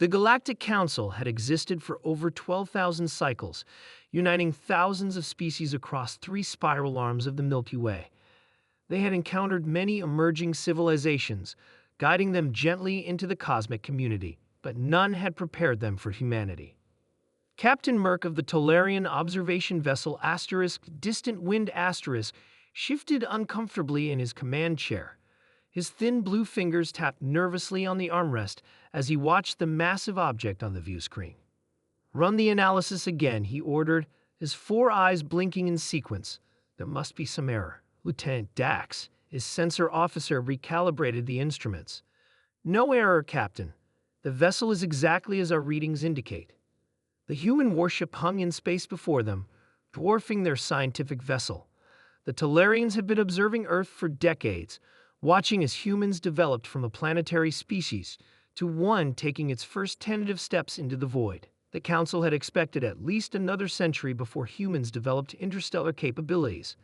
The Galactic Council had existed for over 12,000 cycles, uniting thousands of species across 3 spiral arms of the Milky Way. They had encountered many emerging civilizations, guiding them gently into the cosmic community, but none had prepared them for humanity. Captain Merck of the Tolarian observation vessel Distant Wind shifted uncomfortably in his command chair. His thin blue fingers tapped nervously on the armrest as he watched the massive object on the view screen. "Run the analysis again," he ordered, his 4 eyes blinking in sequence. "There must be some error." Lieutenant Dax, his sensor officer, recalibrated the instruments. "No error, Captain. The vessel is exactly as our readings indicate." The human warship hung in space before them, dwarfing their scientific vessel. The Tolarians had been observing Earth for decades, watching as humans developed from a planetary species to one taking its first tentative steps into the void. The Council had expected at least another century before humans developed interstellar capabilities.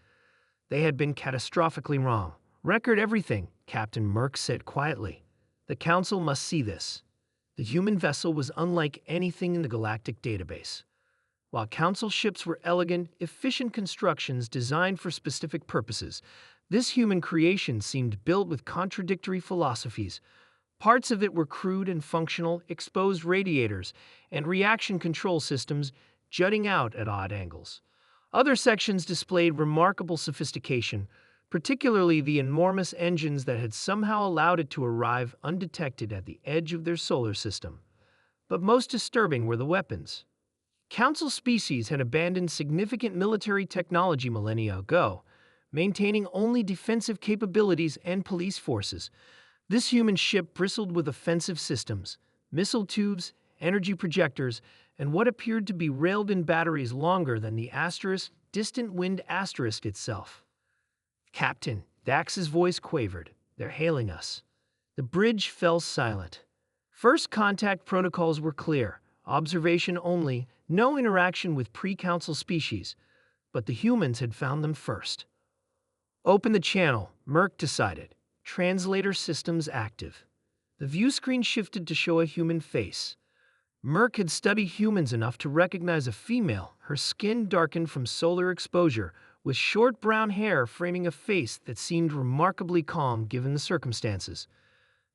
They had been catastrophically wrong. "Record everything," Captain Merck said quietly. "The Council must see this." The human vessel was unlike anything in the galactic database. While Council ships were elegant, efficient constructions designed for specific purposes, this human creation seemed built with contradictory philosophies. Parts of it were crude and functional, exposed radiators and reaction control systems jutting out at odd angles. Other sections displayed remarkable sophistication, particularly the enormous engines that had somehow allowed it to arrive undetected at the edge of their solar system. But most disturbing were the weapons. Council species had abandoned significant military technology millennia ago, maintaining only defensive capabilities and police forces. This human ship bristled with offensive systems, missile tubes, energy projectors, and what appeared to be railed-in batteries longer than the Distant Wind itself. "Captain," Dax's voice quavered. "They're hailing us." The bridge fell silent. First contact protocols were clear: observation only, no interaction with pre-council species. But the humans had found them first. "Open the channel," Merck decided. "Translator systems active." The view screen shifted to show a human face. Merck had studied humans enough to recognize a female, her skin darkened from solar exposure, with short brown hair framing a face that seemed remarkably calm given the circumstances.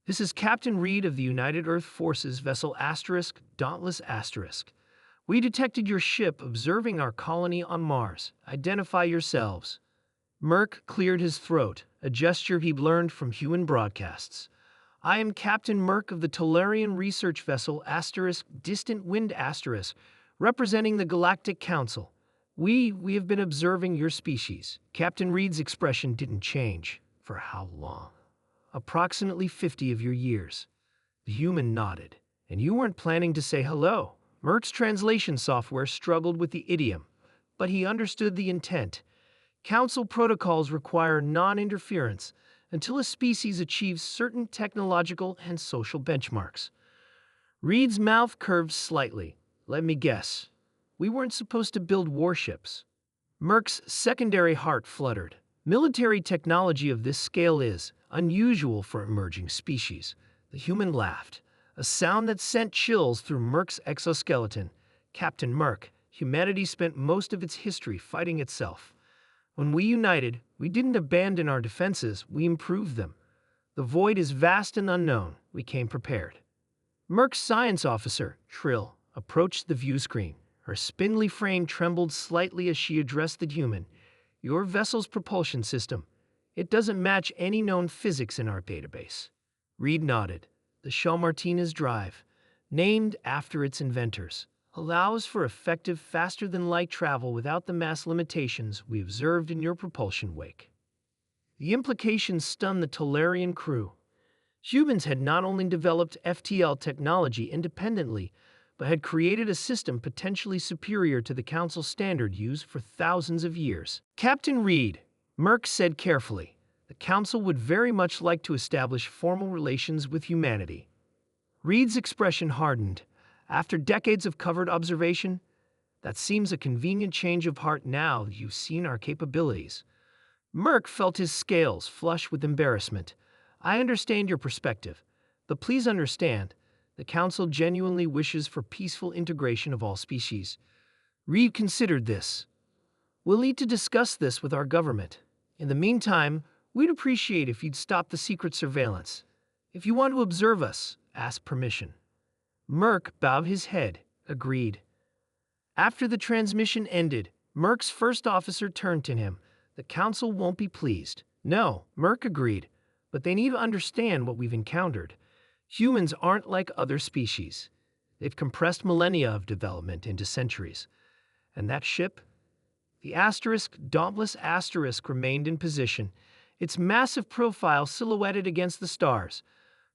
"This is Captain Reed of the United Earth Forces vessel Dauntless *. We detected your ship observing our colony on Mars. Identify yourselves." Merck cleared his throat, a gesture he'd learned from human broadcasts. "I am Captain Merck of the Tolarian research vessel Distant Wind representing the Galactic Council. We have been observing your species." Captain Reed's expression didn't change. "For how long?" "Approximately 50 of your years." The human nodded. "And you weren't planning to say hello?" Merck's translation software struggled with the idiom, but he understood the intent. Council protocols require non-interference until a species achieves certain technological and social benchmarks. Reed's mouth curved slightly. "Let me guess. We weren't supposed to build warships." Merck's secondary heart fluttered. Military technology of this scale is unusual for emerging species. The human laughed, a sound that sent chills through Merck's exoskeleton. "Captain Merck, humanity spent most of its history fighting itself. When we united, we didn't abandon our defenses, we improved them. The void is vast and unknown. We came prepared." Merck's science officer, Trill, approached the view screen. Her spindly frame trembled slightly as she addressed the human. "Your vessel's propulsion system. It doesn't match any known physics in our database." Reed nodded. "The Shaw Martinez drive, named after its inventors, allows for effective faster-than-light travel without the mass limitations we observed in your propulsion wake." The implications stunned the Tolarian crew. Humans had not only developed FTL technology independently, but had created a system potentially superior to the Council standard used for thousands of years. "Captain Reed," Merck said carefully, "the Council would very much like to establish formal relations with humanity." Reed's expression hardened. "After decades of covert observation, that seems a convenient change of heart now that you've seen our capabilities." Merck felt his scales flush with embarrassment. "I understand your perspective, but please understand, The Council genuinely wishes for peaceful integration of all species. Reconsider this. We'll need to discuss this with our government. In the meantime, we'd appreciate if you'd stop the secret surveillance. If you want to observe us, ask permission." Merc bowed his head, agreed. After the transmission ended, Merc's first officer turned to him. "The Council won't be pleased." "No," Merc agreed, "but they need to understand what we've encountered. Humans aren't like other species. They've compressed millennia of development into centuries. And that ship? The Dauntless Asterisk remained in position, its massive profile silhouetted against the stars.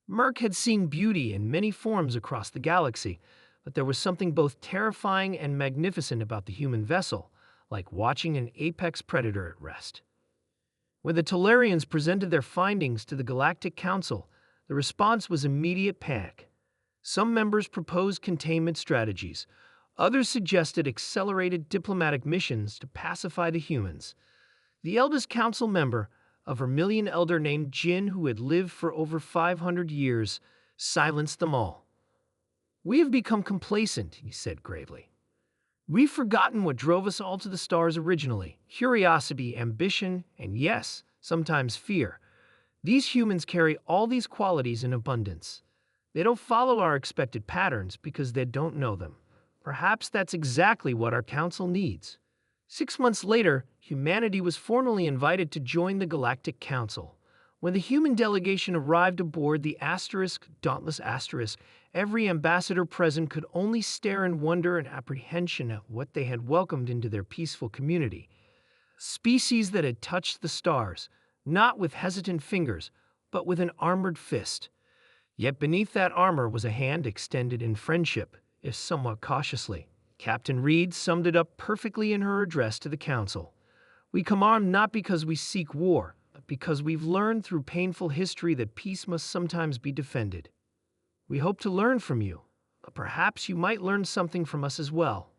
Merc had seen beauty in many forms across the galaxy, but there was something both terrifying and magnificent about the human vessel, like watching an apex predator at rest. When the Tolarians presented their findings to the Galactic Council, the response was immediate panic. Some members proposed containment strategies. Others suggested accelerated diplomatic missions to pacify the humans. The eldest council member, a Vermilion elder named Jin who had lived for over 500 years, silenced them all. "We have become complacent," he said gravely. "We've forgotten what drove us all to the stars originally: curiosity, ambition, and yes, sometimes fear. These humans carry all these qualities in abundance. They don't follow our expected patterns because they don't know them. Perhaps that's exactly what our council needs." 6 months later, humanity was formally invited to join the Galactic Council. When the human delegation arrived aboard the Dauntless Asterisk, every ambassador present could only stare in wonder and apprehension at what they had welcomed into their peaceful community. Species that had touched the stars, not with hesitant fingers, but with an armored fist. Yet beneath that armor was a hand extended in friendship, if somewhat cautiously. Captain Reed summed it up perfectly in her address to the Council. "We come armed not because we seek war, but because we've learned through painful history that peace must sometimes be defended. We hope to learn from you, but perhaps you might learn something from us as well."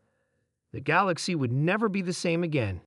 The galaxy would never be the same again.